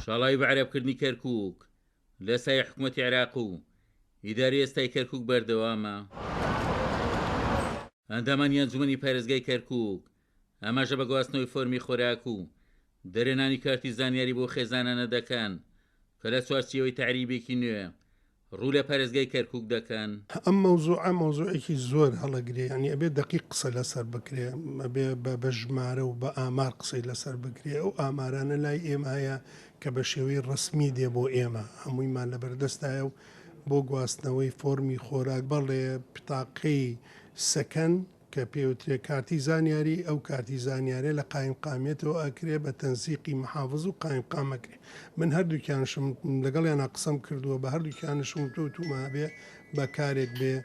شاڵاوی بەعرەبکردنی کەرکووک لە سای حکوومەتی عێراق و ئیداری ئێستای کەرکووک بەردەوامە. ئەندامانی ئەنجومەنی پارێزگای کەرکووک ئەماژە بە گواستنەوەی فۆرمی خۆراک و دەرێنانی کارتی زانیاری بۆ خێزانانە دەکەن کە لە چوارچێوەی تەعریبێکی نوێ ڕوو لە پارێزگای کەرکووک دەکەن. ئەم مۆزوعێکی زۆر هەڵەگرێ، ینی ئەبێ دقیق قسە لەسەر بکرێ، ئەبێ بە ژمارە و بە ئامار قسەی لەسەر بکرێ. ئەو ئامارانە لای ئێمەیە کە بە شێوەی ڕسمی دێ بۆ ئێمە هەموویمان لەبەردەستایە و بۆ گواستنەوەی فۆرمی خۆراک بەڵێ پتاقەی سەکەن کە پێوترێ کارتی زانیاری. ئەو کارتی زانیارێ لە قایمقامێتەوە ئەکرێ بە تەنسیقی محافظ و قایمقامەکرێ. من هەردووکیانشم لەگەڵیانە قسەم کردووە، بە هەردووکیانشم توما بێ بە کارێک بێ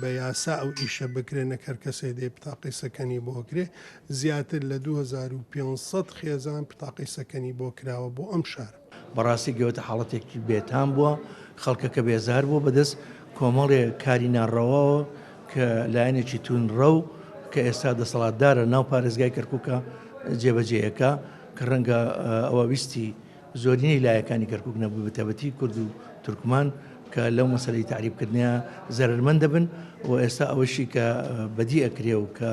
بە یاسا ئەو ئیشە بکرێ نەکەر کەسێ دێ پتاقی سەکەنی بۆکرێ. زیاتر لە 2500 خێزان پتاقی سەکەنی بۆ کراوە بۆ ئەم شار. بەڕاستی گەوتە حاڵەتێکی بێتام بووە، خەڵکەکە بێزار بوو بەدەست کۆمەڵێ کاری ناڕەوەوە کە لایەنێکی تونڕە و کە ئێستا دەسەڵاتدارە ناو پارێزگای کەرکووکە جێبەجێیەکە کە ڕەنگە ئەوە ویستی زۆرینەی لایەکانی کەرکووک نەبوو بەتەبەتی کورد و تورکمان کە لەو مەسەلەی تعریبکردنیە زەرمەند دەبن و ئێستا ئەوەشی کە بەدی ئەکرێ و کە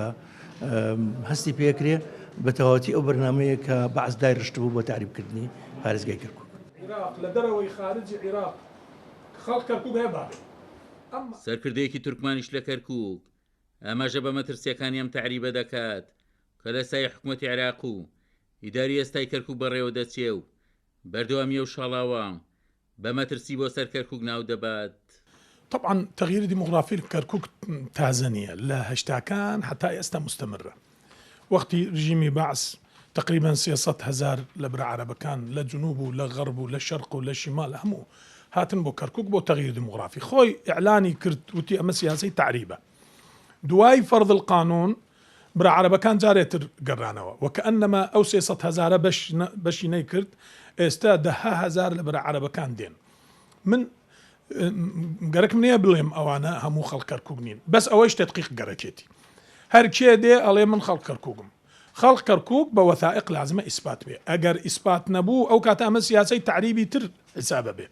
هەستی پێکرێ بە تەواوەتی ئەو بەرنامەیە کە بەعز دای ڕشت بوو بۆ تعریبکردنی پارێزگای کەرکووک. عێراق لە دەرەوەی خارجی عێراق خەڵک کەرکووک هەیە باێ سەرکردەیەکی تورکمانیش لە کەرکووک ئەماژە بە مەترسیەکانی ئەم تعریبە دەکات کە لە سای حکوومەتی عێراق و ئیداری ئێستای کەرکووک بەڕێوە دەچێ و بەردەوامیە و شاڵاوە بە مەترسی بۆ سەر کەرکووک ناو دەبات. طبعا تغيير ديموغرافي كركوك تازانية لا هشتاكان حتى ئێستا مستمرة. وقتی رژیمی باعث تقریبا 300,000 لە عربەکان لە جنوب و لە غەرب و لە شەرق و لە شیمال هەموو هاتن بۆ کەرکووک بۆ تغییر دموغرافی. خۆی ئیعلانی کرد وتی ئەمە سیاسی تعریبە. دوای فرض القانون برا عربەکان جارێتر گەڕانەوە وەکەئەنەما ئەو 300,000 بەشی نەیکرد، ئێستا 10,000 لە برا عربەکان دێن. من گەرەکم نییە بڵێم ئەوانە هەموو خەڵک کەرکووک نین، بەس ئەوەش تدقیق گەرەکێتی. هەر کێ دێ ئەڵێ من خەڵک کەرکووکم. خەڵک کەرکووک بە وەثائق لازمە ئیسپات بێ. ئەگەر ئیسپات نەبوو ئەو کاتە ئەمە سیاسی تعریبی تر حسابە بێ.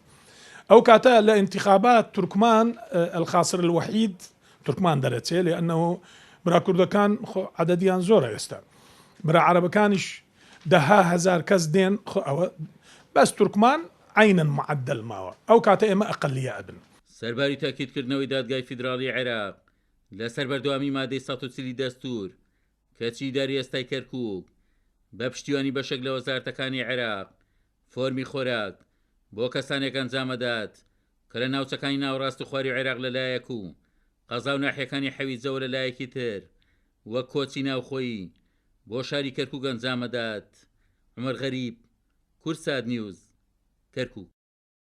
ئەو کاتە لە انتخابات تورکمان الخاسر الوحید تورکمان دەرەچێ لأنه برا کوردەکان عددیان زۆرە ئێستا، برا عربەکانیش 10,000 کەس دێن، ئەوە بەس تورکمان عیناً معدل ماوە، ئەو کاتە ئێمە ئەقلیە ئەبن. سەرباری تاکیدکردنەوەی دادگای فیدراڵی عێراق لەسەر بەردەوامی مادەی 130 دەستور کەچی ئیداری ئێستای کەرکووک بە پشتیوانی بەشێک لە وەزارەتەکانی عێراق فۆرمی خۆراک بۆ کەسانێک ئەنجامەدات کە لە ناوچەکانی ناوڕاست و خواری عێراق لەلایەک و قەزا و ناحیەکانی حەویجەوە لەلایەکی تر وەک کۆچی ناوخۆیی بۆ شاری کەرکووک ئەنجامەدات. عومەر غەریب، کورسات نیوز، کەرکووک.